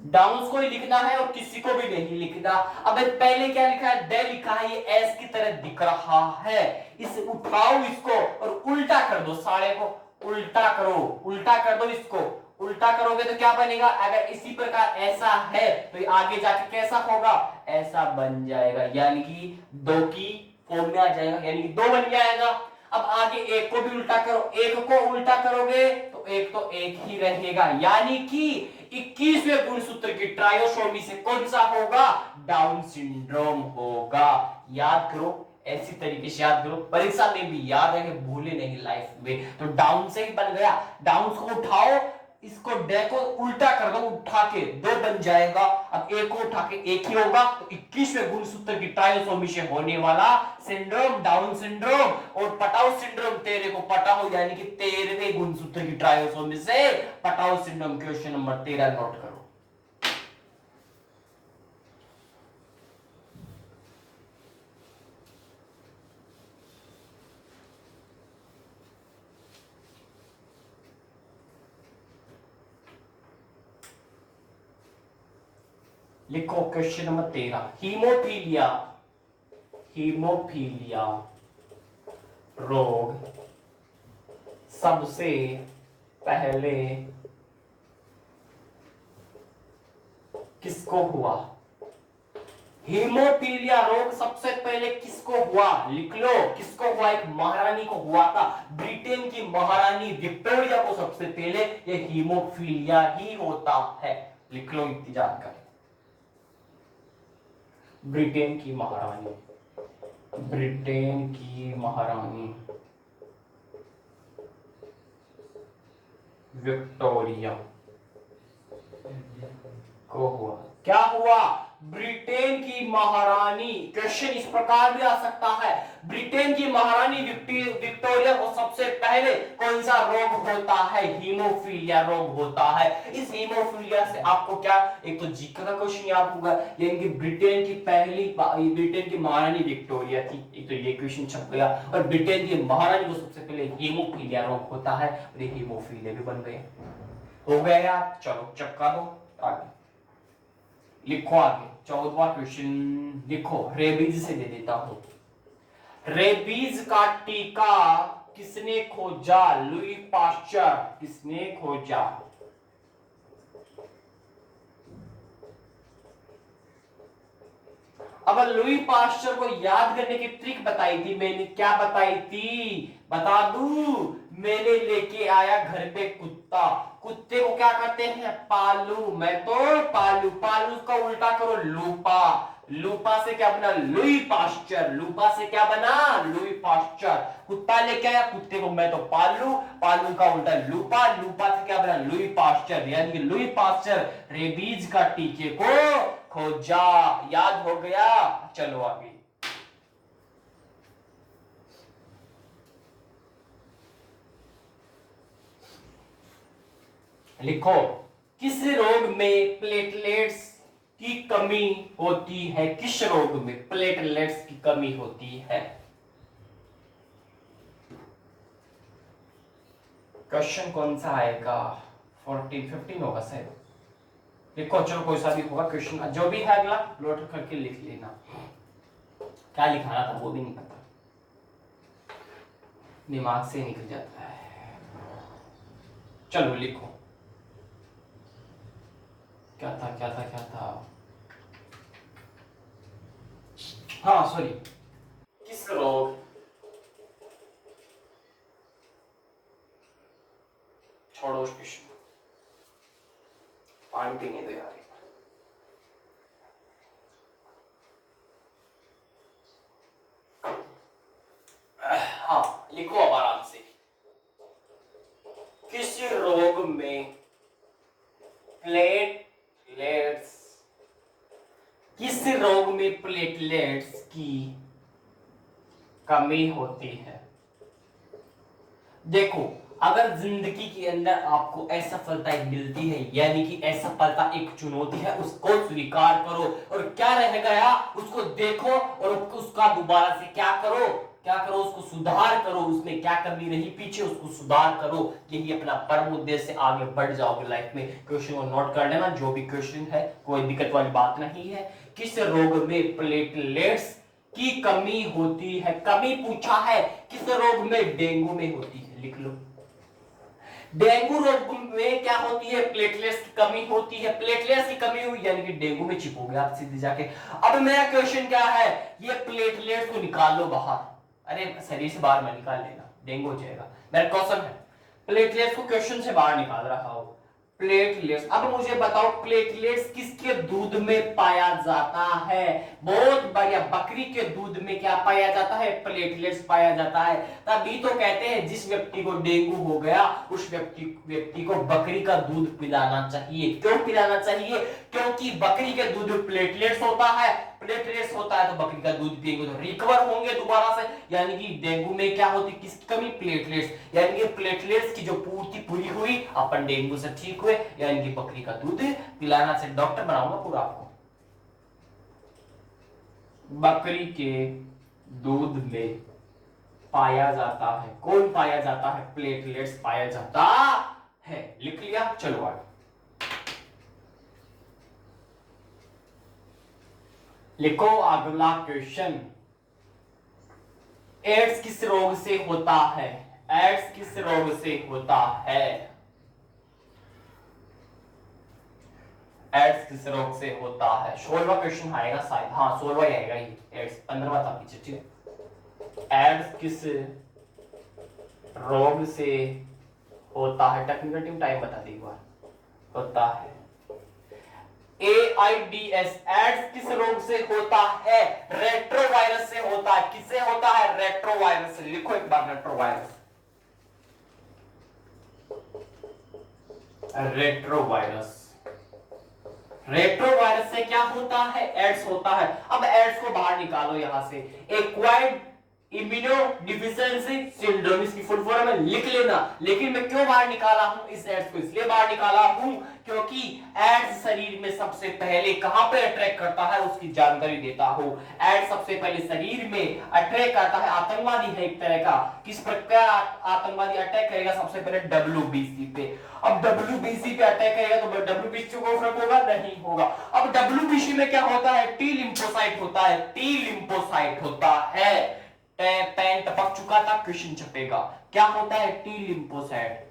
डाउन्स को ही लिखना है और किसी को भी नहीं लिखना। अब पहले क्या लिखा है? डे लिखा है, ये एस की तरह दिख रहा है, इसे उठाओ इसको और उल्टा कर दो, सारे को उल्टा करो, उल्टा कर दो इसको। उल्टा करोगे तो क्या बनेगा? अगर इसी प्रकार ऐसा है तो आगे जाके कैसा होगा? ऐसा बन जाएगा, यानी कि दो की फॉर्म में आ जाएगा, यानी कि दो बन जाएगा। अब आगे एक को भी उल्टा करो, एक को उल्टा करोगे तो एक ही रहेगा, यानी कि 21वें गुणसूत्र की ट्रायोसोमी से कौन सा होगा? डाउन सिंड्रोम होगा। याद करो, ऐसी तरीके से याद करो, परीक्षा में भी याद है कि भूले नहीं लाइफ में। तो डाउन से ही बन गया, डाउन को उठाओ, इसको डे को उल्टा कर दो, उठा के दो बन जाएगा। अब एक को उठा के एक ही होगा, तो 21वें गुणसूत्र की ट्रायोसोमी से होने वाला सिंड्रोम डाउन सिंड्रोम। और पटाउ सिंड्रोम तेरे को पटाउ, यानी कि 13वें गुणसूत्र की ट्रायोसोमी से Patau syndrome. Question number 13 note करो। लिखो क्वेश्चन नंबर 13, हीमोफीलिया, हीमोफीलिया रोग सबसे पहले किसको हुआ? हीमोफीलिया रोग सबसे पहले किसको हुआ? लिख लो, किसको हुआ? एक महारानी को हुआ था, ब्रिटेन की महारानी विक्टोरिया को सबसे पहले ये हीमोफीलिया ही होता है। लिख लो इतनी जानकारी। ब्रिटेन की महारानी, ब्रिटेन की महारानी विक्टोरिया को हुआ। क्या हुआ? ब्रिटेन की महारानी। क्वेश्चन इस प्रकार भी आ सकता है, ब्रिटेन की महारानी विक्टोरिया को सबसे पहले कौन सा रोग होता है? हीमोफीलिया रोग होता है। इस हीमोफीलिया से आपको क्या, एक तो जीके का क्वेश्चन याद होगा, यानी कि ब्रिटेन की पहली, ब्रिटेन की महारानी विक्टोरिया थी, एक तो ये क्वेश्चन छप गया। और ब्रिटेन की महारानी को सबसे पहले हीमोफीलिया रोग होता है, और ये हीमोफीलिया भी बन गए। हो गया यार, चलो चपका दो आगे। लिखो आगे 14वां क्वेश्चन, लिखो रेबीज से दे देता हूं। रेबीज का टीका किसने खोजा? Louis Pasteur. किसने खोजा? अब लुई पाश्चर को याद करने की ट्रिक बताई थी मैंने। क्या बताई थी? बता दूं। मैंने लेके आया घर पे कुत्ता। कुत्ते को क्या कहते हैं? पालू। मैं तो पालू। पालू का उल्टा करो लूपा। लूपा से क्या बना? Louis Pasteur. लूपा से क्या बना? Louis Pasteur. कुत्ता लेके आया, कुत्ते को मैं तो पालू। पालू का उल्टा लूपा। लूपा से क्या बना? Louis Pasteur. यानी कि लुई पाश्चर रेबीज का टीके को खोजा। याद हो गया? चलो आगे। लिखो, किस रोग में प्लेटलेट्स की कमी होती है? किस रोग में प्लेटलेट्स की कमी होती है? क्वेश्चन कौन सा आएगा? 14-15 होगा शायद। लिखो, चलो कोई सा भी होगा क्वेश्चन, जो भी है अगला नोट करके लिख लेना। क्या लिखाना था वो भी नहीं पता, दिमाग से निकल जाता है। चलो लिखो, क्या था क्या था क्या था? हाँ सॉरी, किस रोग, छोड़ो उस क्वेश्चन, पानी पीने दो यार। हाँ लिखो अब आराम से। किस रोग में प्लेटलेट्स, किस रोग में प्लेटलेट्स की कमी होती है? देखो, अगर जिंदगी के अंदर आपको असफलता मिलती है, यानी कि असफलता एक चुनौती है, उसको स्वीकार करो और क्या रह गया उसको देखो और उसका दोबारा से क्या करो, उसको सुधार करो। उसमें क्या कमी रही पीछे, उसको सुधार करो। यही अपना परम उद्देश्य, आगे बढ़ जाओगे लाइफ में। क्वेश्चन को नोट कर लेना, जो भी क्वेश्चन है, कोई दिक्कत वाली बात नहीं है। किस रोग में प्लेटलेट्स की कमी होती है? कमी पूछा है, किस रोग में? डेंगू में होती है। लिख लो, डेंगू रोग में क्या होती है? प्लेटलेट्स की कमी होती है। प्लेटलेट्स की कमी हुई यानी कि डेंगू में चिपोगे आप सीधे जाके। अब मेरा क्वेश्चन क्या है? ये प्लेटलेट्स को निकाल लो बाहर। अरे शरीर से बाहर में निकाल लेना, डेंगू हो जाएगा। मेरा क्वेश्चन है, प्लेटलेट्स को क्वेश्चन से बाहर निकाल रहा हूं। प्लेटलेट्स, अब मुझे बताओ प्लेटलेट्स किसके दूध में पाया जाता है? बहुत बढ़िया, बकरी के दूध में क्या पाया जाता है? प्लेटलेट्स पाया जाता है। तभी तो कहते हैं जिस व्यक्ति को डेंगू हो गया उस व्यक्ति को बकरी का दूध पिलाना चाहिए। क्यों पिलाना चाहिए? क्योंकि बकरी के दूध में प्लेटलेट्स होता है, प्लेटलेट्स होता है तो बकरी का दूध पिएंगे तो रिकवर होंगे दोबारा से। यानी कि डेंगू में क्या होती, किसकी कमी? प्लेटलेट्स। यानी कि प्लेटलेट्स की जो पूर्ति पूरी हुई, अपन डेंगू से ठीक हुए। यानी कि बकरी का दूध पिलाना से, डॉक्टर बनाऊंगा पूरा आपको। बकरी के दूध में पाया जाता है, कौन पाया जाता है? प्लेटलेट्स पाया जाता है। लिख लिया? चलो आगे लिखो अगला क्वेश्चन। एड्स किस रोग से होता है? एड्स किस रोग से होता है? एड्स किस रोग से होता है? 16वां क्वेश्चन आएगा शायद। हाँ 16वां ही आएगा ये। एड्स 15वां था पीछे, ठीक है। एड्स किस रोग से होता है? टेक्निकल टीम टाइम बता दी एक बार। होता है AIDS, एड्स किस रोग से होता है? रेट्रोवायरस से होता है। किससे होता है? रेट्रोवायरस से। लिखो एक बार, रेट्रोवायरस। रेट्रोवायरस, रेट्रोवायरस से क्या होता है? एड्स होता है। अब एड्स को बाहर निकालो यहां से। एक्वायर्ड इम्यूनो डिफिशियंसी सिंड्रोम, इसकी फुल फॉर्म में लिख लेना। लेकिन मैं क्यों बाहर निकाला हूं इस एड्स को? इसलिए बाहर निकाला हूं क्योंकि एड्स शरीर में सबसे पहले कहां पे अटैक करता है उसकी जानकारी देता हूं। एड्स सबसे पहले शरीर में अटैक करता है, आतंकवादी है एक तरह का। किस प्रकार आतंकवादी अटैक करेगा? सबसे पहले WBC पे। अब WBC पे अटैक करेगा तो WBC को फर्क होगा? नहीं होगा। अब WBC में क्या होता है? टी लिम्फोसाइट होता है। टी लिम्फोसाइट होता है। पेन टपक चुका था, क्वेश्चन छपेगा। क्या होता है टी लिम्फोसाइट?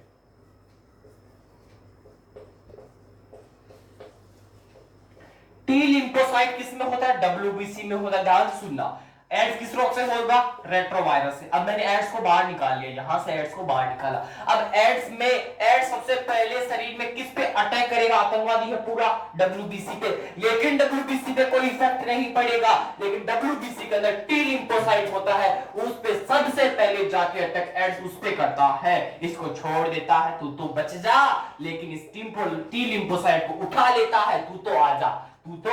टी लिम्फोसाइट किस में होता है? डब्ल्यूबीसी में होता है। ध्यान से सुनना, एड्स किस रोग से होगा? रेट्रोवायरस से। अब मैंने एड्स को बाहर निकाल लिया, यहां से एड्स को बाहर निकाला। अब एड्स सबसे पहले शरीर में किस पे अटैक करेगा? आतंकवादी है पूरा, डब्ल्यूबीसी पे। लेकिन डब्ल्यूबीसी पे कोई इफेक्ट नहीं पड़ेगा, लेकिन डब्ल्यूबीसी के अंदर टी लिम्फोसाइट होता है, उस पे सबसे पहले जाके अटैक एड्स उस पे करता है, इसको छोड़ देता है, तू तो बच जा। लेकिन इस टी लिम्फोसाइट को उठा लेता है, तू तो आजा, तू तो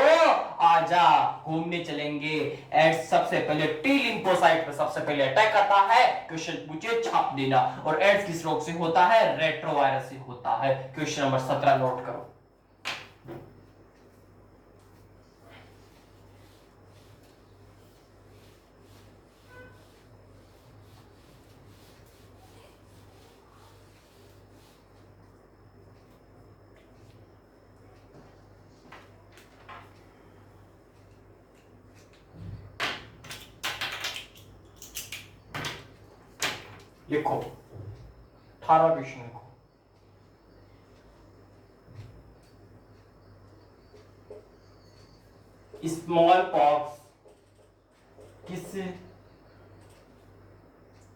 आजा, घूमने चलेंगे। एड्स सबसे पहले टी लिम्फोसाइट पे सबसे पहले अटैक करता है, क्वेश्चन पूछे छाप देना। और एड्स किस रोग से होता है? रेट्रोवायरस से होता है। क्वेश्चन नंबर 17 नोट करो। लिखो 18 क्वेश्चन लिखो। स्मॉल पॉक्स किस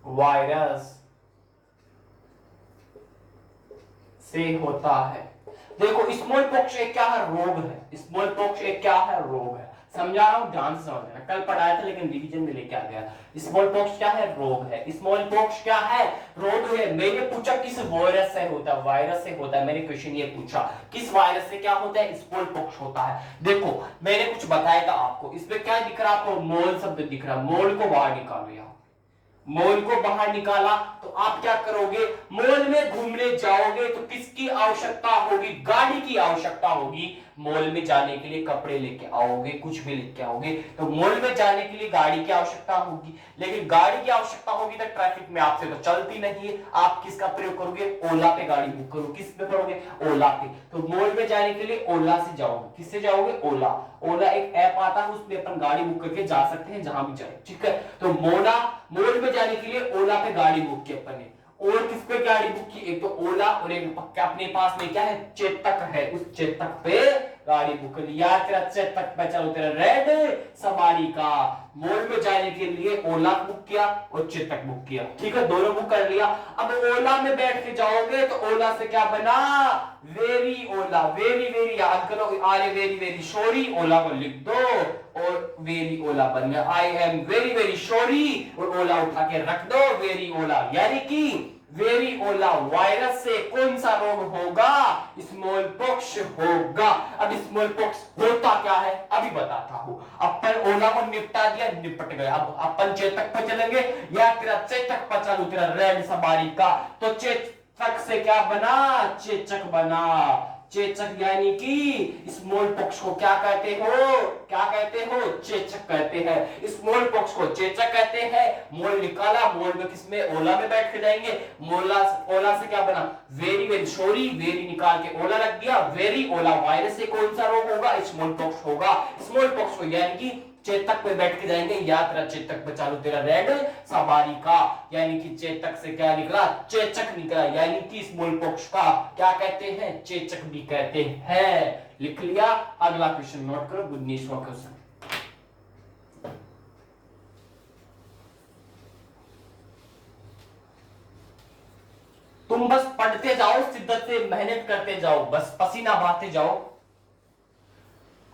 वायरस से होता है? देखो स्मॉल पॉक्स एक क्या है? रोग है। स्मॉल पॉक्स एक क्या है? रोग है। समझा रहा हूं, ध्यान से समझना। कल पढ़ाया था लेकिन रिवीजन में लेके आ गया। स्मॉल पॉक्स क्या है? रोग है। स्मॉल पॉक्स क्या है? रोग है। मैंने पूछा किस वायरस से होता है? वायरस से होता है। मैंने क्वेश्चन ये पूछा किस वायरस से क्या होता है? स्मॉल पॉक्स होता है। देखो मैंने कुछ बताया था आपको, इसमें क्या दिख रहा है आपको? मोल शब्द दिख रहा है। मोल को बाहर निकालो। यहाँ मोल को बाहर निकाला तो आप क्या करोगे? मोल में घूमने जाओगे तो किसकी आवश्यकता होगी? गाड़ी की आवश्यकता होगी। मॉल में जाने के लिए कपड़े लेके आओगे, कुछ भी लेके आओगे, तो मॉल में जाने के लिए गाड़ी की आवश्यकता होगी। लेकिन गाड़ी की आवश्यकता होगी तो ट्रैफिक में आपसे तो चलती नहीं है, आप किसका प्रयोग करोगे? ओला पे गाड़ी बुक करो। किस पे करोगे? ओला पे। तो मॉल में जाने के लिए ओला से जाओगे। किससे जाओगे? ओला। ओला एक ऐप आता है, उसमें अपन गाड़ी बुक करके जा सकते हैं जहां भी जाए, ठीक है। तो मॉल में जाने के लिए ओला पे गाड़ी बुक की अपन ने। और किस पे गाड़ी बुक की? एक तो ओला और एक अपने पास में क्या है? चेतक है, उस चेतक पे गाड़ी बुक कर लिया। तेरा चेतक पे चलो, तेरा रेड सवारी का। मॉल में जाने के लिए ओला बुक किया और चेतक बुक किया, ठीक है, दोनों बुक कर लिया। अब ओला में बैठ के जाओगे तो ओला से क्या बना? वेरी ओला। वेरी वेरी याद करो, आरे वेरी वेरी सॉरी, ओला को लिख दो और वेरी ओला बन गया। I am very very sorry और ओला उठा के रख दो, वेरी ओला। यानी कि वेरी ओला वायरस से कौन सा रोग होगा? स्मॉल पॉक्स होगा। अब स्मॉल पॉक्स होता क्या है अभी बताता हूं। अपन ओला को निपटा दिया, निपट गया। अब अपन चेतक पर चलेंगे, या तेरा चेतक पर चालू, तेरा रेड सवारी का। तो चेतक से क्या बना? चेचक बना। चेचक यानी कि स्मॉल पॉक्स को क्या कहते हो? क्या कहते हो? चेचक कहते हैं। स्मॉल पॉक्स को चेचक कहते हैं। मोल निकाला, मोल में किसमें? ओला में बैठ के जाएंगे। ओला से क्या बना? वेरी वेरी सॉरी, वेरी निकाल के ओला रख दिया। वेरी ओला वायरस से कौन सा रोग होगा? स्मॉल पॉक्स होगा। स्मॉल पॉक्स को यानी कि चेतक पे बैठ के जाएंगे, या तेरा चेतक पे चालू, तेरा रेड सवारी का। यानी कि चेतक से क्या निकला? चेचक निकला। यानी कि स्मॉल पॉक्स का क्या कहते हैं? चेचक भी कहते हैं। लिख लिया। अगला क्वेश्चन नोट करो, 19वां क्वेश्चन। तुम बस पढ़ते जाओ, शिद्दत से मेहनत करते जाओ, बस पसीना बहाते जाओ।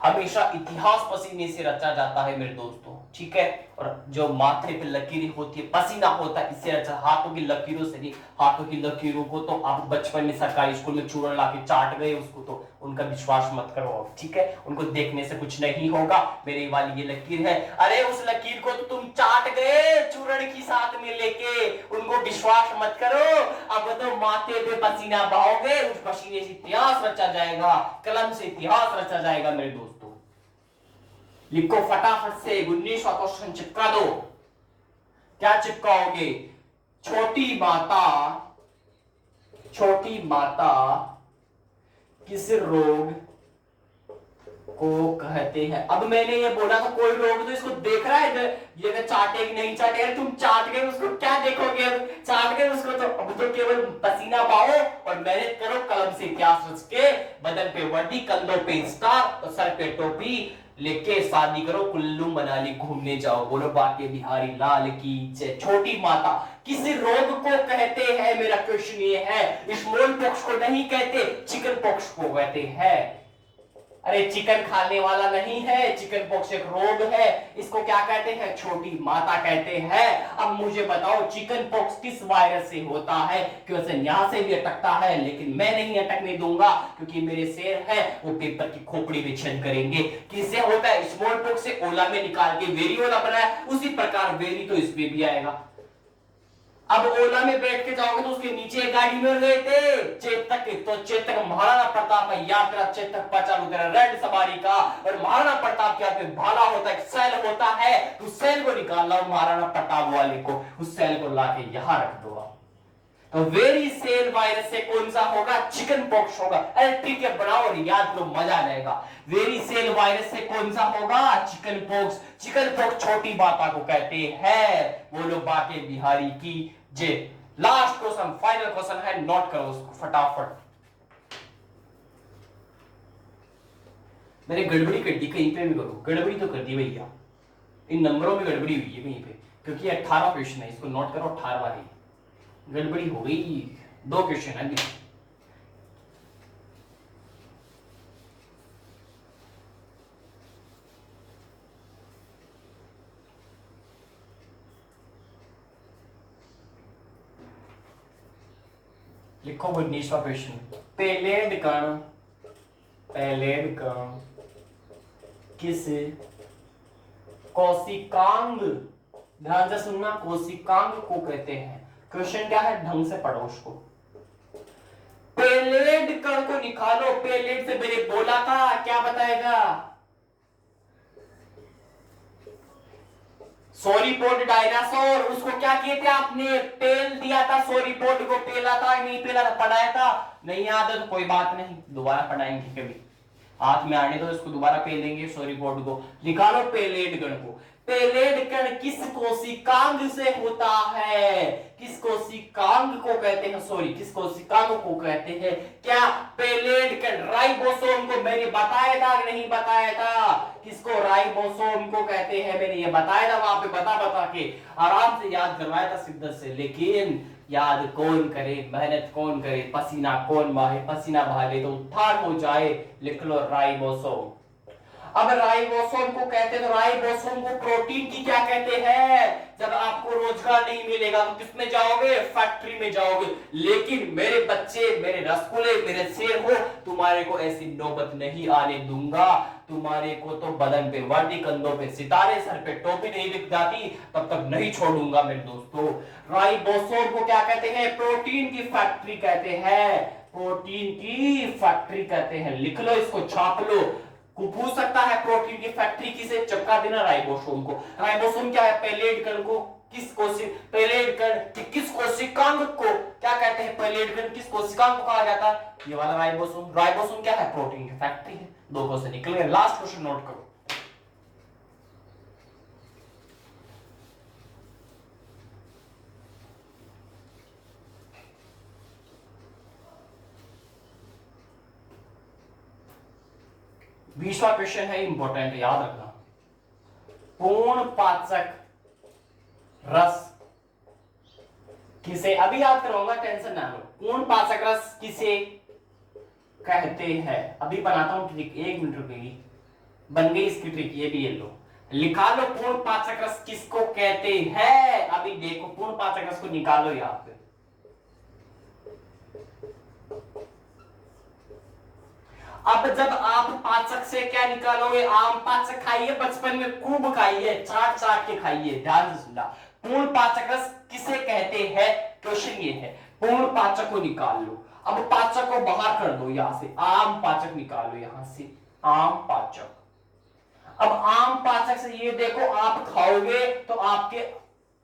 हमेशा इतिहास पसीने से रचा जाता है मेरे दोस्तों, ठीक है। और जो माथे पे लकीरें होती है, पसीना होता है, इससे रचा। हाथों की लकीरों से नहीं। हाथों की लकीरों को तो आप बचपन में सरकारी स्कूल में चूर्ण लाके चाट गए, उसको तो उनका विश्वास मत करो, ठीक है। उनको देखने से कुछ नहीं होगा। मेरी वाली ये लकीर है, अरे उस लकीर को तो तुम चाट गए चूर्ण की साथ में लेके, उनको विश्वास मत करो। अब तो माथे पे पसीना बहाओगे, उस पसीने से इतिहास रचा जाएगा, कलम से इतिहास रचा जाएगा मेरे दोस्तों। लिखो फटाफट से, 19वां क्वेश्चन चिपका दो। क्या चिपकाओगे? छोटी माता किस रोग को कहते हैं। अब मैंने ये बोला था कोई लोग तो इसको देख रहा है इधर, ये मैं चाटेगी नहीं चाटेगा, तुम चाट गए उसको क्या देखोगे, अब चाट गए उसको तो अब तो केवल पसीना बहाओ और मेहनत करो, कलम से इतिहास रच के, बदन पे वर्दी, कंधों पे स्टार और सर पे टोपी लेके शादी करो, कुल्लू मनाली घूमने जाओ, बोलो बाके बिहारी लाल की जय। छोटी माता किस रोग को कहते हैं, मेरा क्वेश्चन ये है। स्मॉल पॉक्स को नहीं कहते, चिकन पॉक्स को कहते हैं। अरे चिकन खाने वाला नहीं है, चिकन पॉक्स एक रोग है, इसको क्या कहते हैं, छोटी माता कहते हैं। अब मुझे बताओ चिकन पॉक्स किस वायरस से होता है, क्वेश्चन यहां से भी अटकता है लेकिन मैं नहीं अटकने दूंगा क्योंकि मेरे शेर है वो पेपर की खोपड़ी में छेद करेंगे। किससे होता है, स्मॉल पॉक्स से ओला में निकाल के वेरियोला बनाया, उसी प्रकार वेरी तो इसमें भी आएगा। अब ओला में बैठ के जाओगे तो उसके नीचे एक गाड़ी में गए थे चेतक, तो चेतक महाराणा प्रताप है, याद करा चेतक पचालू तेरा रेड सवारी का, और महाराणा प्रताप क्या भाला होता है, सेल होता है, तो सेल को निकाल लो महाराणा प्रताप वाले को, उस सेल को लाके यहां रख दो। तो वेरी सेल वायरस से कौन सा होगा, चिकन पॉक्स होगा। अरे ठीक है बनाओ और याद करो मजा आ जाएगा। वेरी सेल वायरस से कौन सा होगा, चिकन पॉक्स। चिकन पॉक्स छोटी माता को कहते हैं, बोलो बाके बिहारी की जय। लास्ट क्वेश्चन, फाइनल क्वेश्चन है, नोट करो उसको फटाफट। मैंने गड़बड़ी कर दी, कहीं पे भी करो गड़बड़ी तो कर दी भैया, इन नंबरों में गड़बड़ी हुई है कहीं पे, क्योंकि 18 क्वेश्चन है, इसको नोट करो, 18वां है, गड़बड़ी हो गई, 2 क्वेश्चन है। लिखो 19वां क्वेश्चन, पेलेड कण, पेलेड कण किस कोशिकांग, ध्यान से सुनना, कोशिकांग को कहते हैं। क्वेश्चन क्या है, ढंग से पढ़ो उसको। पेलेड कण को निकालो, पेलेड से मैंने बोला था क्या बताएगा, सोरीपोड डायनासोर, उसको क्या किए थे आपने, पेल दिया था, सोरीपोड को पेला था नहीं पेला था, पढ़ाया था, नहीं याद है तो कोई बात नहीं, दोबारा पढ़ाएंगे कभी, हाथ में आने दो इसको, दोबारा पेलेंगे सोरीपोड को। निकालो पेलेड गण को। पेलेड कण किस कोशिकांग से होता है, किस कोशिकांग को कहते हैं, सॉरी किस कोशिकांग को कहते हैं, क्या पेलेड कण राइबोसोम को मैंने बताया था कि नहीं बताया था, किसको राइबोसोम को कहते हैं, मैंने ये बताया था वहां पे, बता के आराम से याद करवाया था शिद्दत से, लेकिन याद कौन करे, मेहनत कौन करे, पसीना कौन बहाए, पसीना बहा ले तो उठार हो जाए, लिख लो राइबोसोम। अब राइबोसोम को कहते हैं, तो राइबोसोम को प्रोटीन की क्या कहते हैं, जब आपको रोजगार नहीं मिलेगा तो किसमें जाओगे, फैक्ट्री में जाओगे। लेकिन मेरे बच्चे, मेरे रसगुल्ले, मेरे शेर हो, तुम्हारे को ऐसी नौबत नहीं आने दूंगा, तुम्हारे को तो बदन पे वर्दी, कंधों पे सितारे, सर पे टोपी नहीं दिख जाती तब तक नहीं छोड़ूंगा मेरे दोस्तों। राइबोसोम को क्या कहते हैं, प्रोटीन की फैक्ट्री कहते हैं, प्रोटीन की फैक्ट्री कहते हैं, लिख लो इसको, छाप लो, को पूछ सकता है प्रोटीन की फैक्ट्री किसे, चिपका देना राइबोसोम को। राइबोसोम क्या है, पेलेड कण को किस कोशिक, पेलेड कण किस कोशिकांग को क्या कहते हैं, पेलेड कण किस कोशिकांग को कहा जाता है, ये वाला राइबोसोम। राइबोसोम क्या है, प्रोटीन की फैक्ट्री है। 2 क्वेश्चन निकल गए, लास्ट क्वेश्चन नोट करो। बीसवां क्वेश्चन है, इंपॉर्टेंट, याद रखना। पूर्ण पाचक रस किसे, अभी याद कराऊंगा, टेंशन ना लो। पूर्ण पाचक रस किसे कहते हैं, अभी बनाता हूं ट्रिक, 1 मिनट रुकेगी, बन गई इसकी ट्रिक, ये भी ये लो, लिखा लो, पूर्ण पाचक रस किसको कहते हैं, अभी देखो पूर्ण पाचक रस को निकालो यहां पे। अब जब आप पाचक से क्या निकालोगे, आम पाचक खाइए, बचपन में खूब खाइए, चाट चाट के खाइए, ध्यान से सुनना। पूर्ण पाचक रस किसे कहते हैं, क्वेश्चन ये है, पूर्ण पाचक को निकाल लो। अब पाचक को बाहर कर दो, यहां से आम पाचक निकालो, यहां से आम पाचक। अब आम पाचक से ये देखो, आप खाओगे तो आपके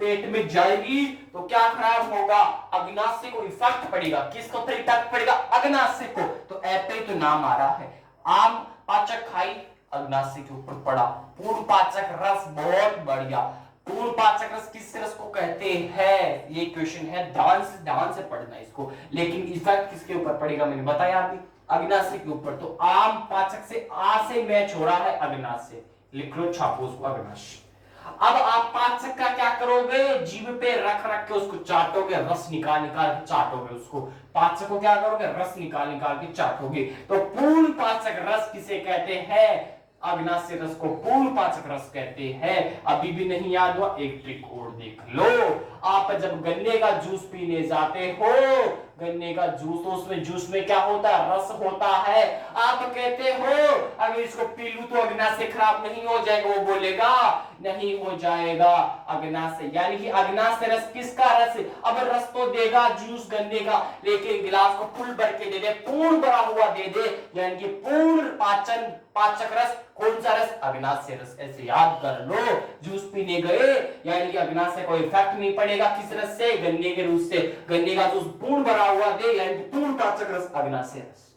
पेट में जाएगी तो क्या खराब होगा, अग्नाशय को इफेक्ट पड़ेगा, किसको इफेक्ट पड़ेगा, अग्नाशय को, तो ऐसे तो नाम आ रहा है, आम पाचक खाई, अग्नाशय के ऊपर पड़ा। पूर्ण पाचक रस, बहुत बढ़िया। पूर्ण पाचक रस किस रस को कहते हैं, ये क्वेश्चन है, ध्यान से पढ़ना इसको। लेकिन इफेक्ट किसके ऊपर पड़ेगा मैंने बताया अभी, अग्नाशय के ऊपर। तो आम पाचक से आ से मैच हो रहा है अग्नाशय, लिख लो, छापो उसको, अग्नाशय। अब आप पाचक का क्या करोगे, जीभ पे रख रख के उसको चाटोगे, रस निकाल निकाल के चाटोगे उसको। पाचक को क्या करोगे, रस निकाल निकाल के चाटोगे। तो पूर्ण पाचक रस किसे कहते हैं, अग्नाशय रस को पूर्ण पाचक रस कहते हैं। अभी भी नहीं याद हुआ, एक ट्रिक और देख लो। आप जब गन्ने का जूस पीने जाते हो, गन्ने का जूस, तो उसमें जूस में क्या होता है, रस होता है। आप कहते हो अगर इसको पी लूं तो अग्नाशय खराब नहीं हो जाएगा, वो बोलेगा नहीं हो जाएगा अग्नाशय, यानी कि अग्नाशय रस किसका रस, अब रस तो देगा जूस गन्ने का, लेकिन गिलास को फुल भर के दे दे, पूर्ण भरा हुआ दे दे, यानी कि पूर्ण पाचक रस, कौन सा रस, अग्नाशय रस। ऐसे याद कर लो, जूस पीने गए यानी कि अग्नाशय को इफेक्ट नहीं पड़ेगा, किस रस से, गन्ने के जूस से। गन्ने का जूस पूर्ण भरा हुआ दे, यानी कि पूर्ण पाचक रस, अग्नाशय रस।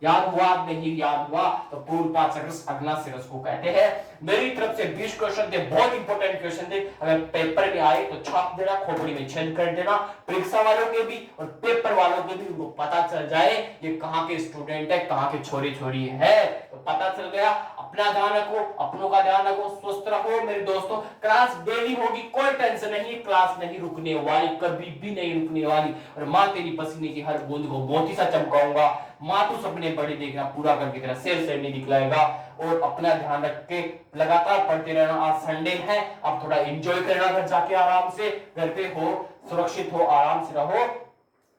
याद हुआ, नहीं याद हुआ, तो पूर्ण पाचक रस अग्नाशय रस को कहते हैं। मेरी तरफ से 20 क्वेश्चन थे, बहुत इंपॉर्टेंट क्वेश्चन थे। अगर पेपर में आए तो छाप देना, खोपड़ी में छेद कर देना, परीक्षा वालों के भी और पेपर वालों के भी, उनको पता चल जाए ये कहाँ के स्टूडेंट है, कहाँ के छोरी छोरी है, तो पता चल गया। अपना ध्यान रखो, अपनों का ध्यान रखो, स्वस्थ रहो मेरे दोस्तों। क्लास डेली होगी, कोई टेंशन नहीं, क्लास नहीं रुकने वाली, कभी भी नहीं रुकने वाली। और माँ तेरी पसीने की हर बूंद को मोती सा चमकाऊंगा। माँ तू सपने बड़े देखना, पूरा करके तेरा शेर नहीं दिखलाएगा। और अपना ध्यान रख के लगातार पढ़ते रहना। आज संडे है, अब थोड़ा एंजॉय करना, घर जाके आराम से, घर पे हो, सुरक्षित हो, आराम से रहो।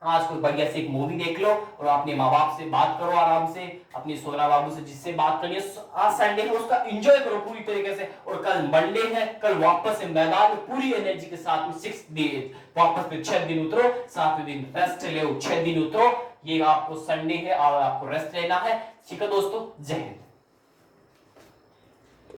आज कोई बढ़िया से एक मूवी देख लो और अपने माँ बाप से बात करो आराम से, अपनी सोना बाबू से जिससे बात करनी है। आज संडे है, उसका एंजॉय करो पूरी तरीके से। और कल मंडे है, कल वापस से मैदान में पूरी एनर्जी के साथ में 6 दिन वापस में 6 दिन उतरो, 7वें दिन रेस्ट ले, 6 दिन उतरो। ये आपको संडे है और आपको रेस्ट लेना है। ठीक है दोस्तों, जय हिंद।